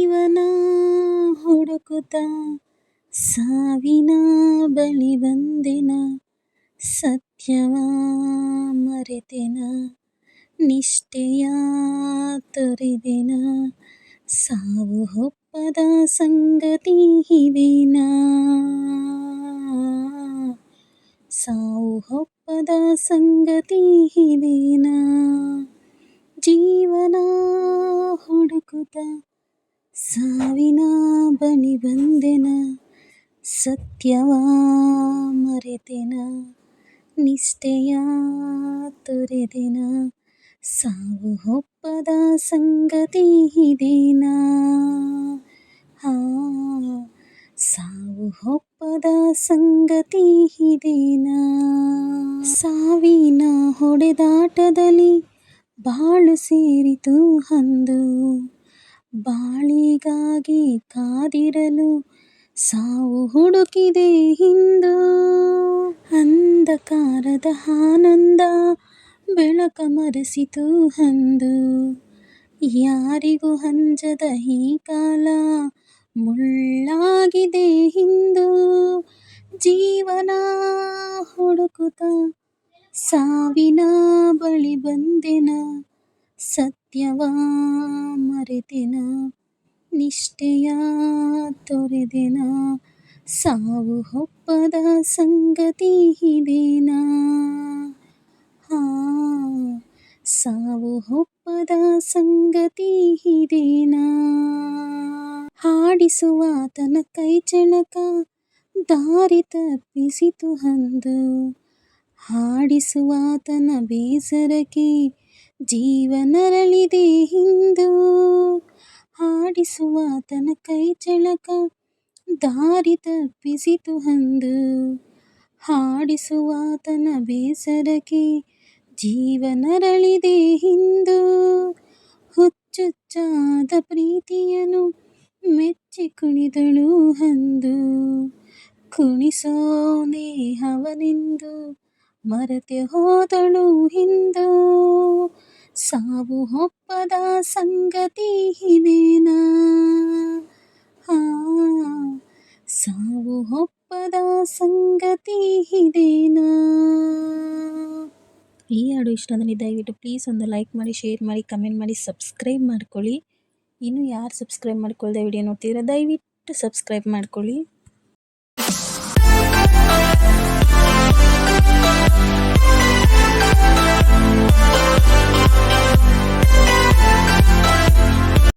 ಜೀವನ ಹುಡುಕುತ್ತ ಸಾವಿನ ಬಳಿ ಬಂದೆನ, ಸತ್ಯವ ಮರೆತೆನ, ನಿಷ್ಠೆಯ ತೊರೆದೆನ, ಸಾವು ಒಪ್ಪದ ಸಂಗತಿ ಇದೇನಾ, ಸಾವು ಒಪ್ಪದ ಸಂಗತಿ ಇದೇನಾ. ಜೀವನ ಹುಡುಕುತ್ತ ಸಾವಿನ ಬಳಿ ಬಂದೆನ, ಸತ್ಯವ ಮರೆತೆನ, ನಿಷ್ಠೆಯ ತೊರೆದೆನ, ಸಾವು ಒಪ್ಪದ ಸಂಗತಿ ಇದೇನಾ, ಸಾವು ಒಪ್ಪದ ಸಂಗತಿ ಇದೇನಾ. ಸಾವಿನ ಹೊಡೆದಾಟದಲ್ಲಿ ಬಾಳು ಸೇರಿತು ಅಂದು, ಬಾಳಿಗಾಗಿ ಕಾದಿರಲು ಸಾವು ಹುಡುಕಿದೆ ಇಂದು. ಅಂಧಕಾರದ ಆನಂದ ಬೆಳಕ ಮರೆಸಿತು ಅಂದು, ಯಾರಿಗೂ ಅಂಜದ ಈ ಕಾಲ ಮುಳ್ಳಾಗಿದೆ ಇಂದು. ಜೀವನ ಹುಡುಕುತ್ತ ಸಾವಿನ ಬಳಿ ಬಂದೆನ, ಸತ್ಯವ ಮರೆತೆನ, ನಿಷ್ಠೆಯ ತೊರೆದೆನ, ಸಾವು ಒಪ್ಪದ ಸಂಗತಿ ಇದೇನಾ, ಸಾವು ಒಪ್ಪದ ಸಂಗತಿ ಇದೇನಾ. ಹಾಡಿಸುವಾತನ ಕೈ ಚಳಕ ದಾರಿ ತಪ್ಪಿಸಿತು ಅಂದು, ಹಾಡಿಸುವಾತನ ಬೇಸರಕ್ಕೆ ಜೀವ ನರಳಿದೆ ಇಂದು. ಹಾಡಿಸುವಾತನ ಕೈ ಚಳಕ ದಾರಿ ತಪ್ಪಿಸಿತು ಅಂದು, ಹಾಡಿಸುವಾತನ ಬೇಸರಕ್ಕೆ ಜೀವ ನರಳಿದೆ ಇಂದು. ಹುಚ್ಚುಚ್ಚಾದ ಪ್ರೀತಿಯನು ಮೆಚ್ಚಿ ಕುಣಿದಳು ಅಂದು, ಕುಣಿಸೋ ನೇಹವನೆಂದು ಮರೆತೆ ಹೋದಳು ಇಂದು. ಸಾವು ಒಪ್ಪದ ಸಂಗತಿ ಇದೇನಾ, ಸಾವು ಒಪ್ಪದ ಸಂಗತಿ ಇದೇನಾ. ಈ ಹಾಡು ಇಷ್ಟ ಅಂದರೆ ದಯವಿಟ್ಟು ಪ್ಲೀಸ್ ಒಂದು ಲೈಕ್ ಮಾಡಿ, ಶೇರ್ ಮಾಡಿ, ಕಮೆಂಟ್ ಮಾಡಿ, ಸಬ್ಸ್ಕ್ರೈಬ್ ಮಾಡ್ಕೊಳ್ಳಿ. ಇನ್ನು ಯಾರು ಸಬ್ಸ್ಕ್ರೈಬ್ ಮಾಡ್ಕೊಳ್ಳದೆ ವಿಡಿಯೋ ನೋಡ್ತಿದ್ದೀರಾ ದಯವಿಟ್ಟು ಸಬ್ಸ್ಕ್ರೈಬ್ ಮಾಡ್ಕೊಳ್ಳಿ.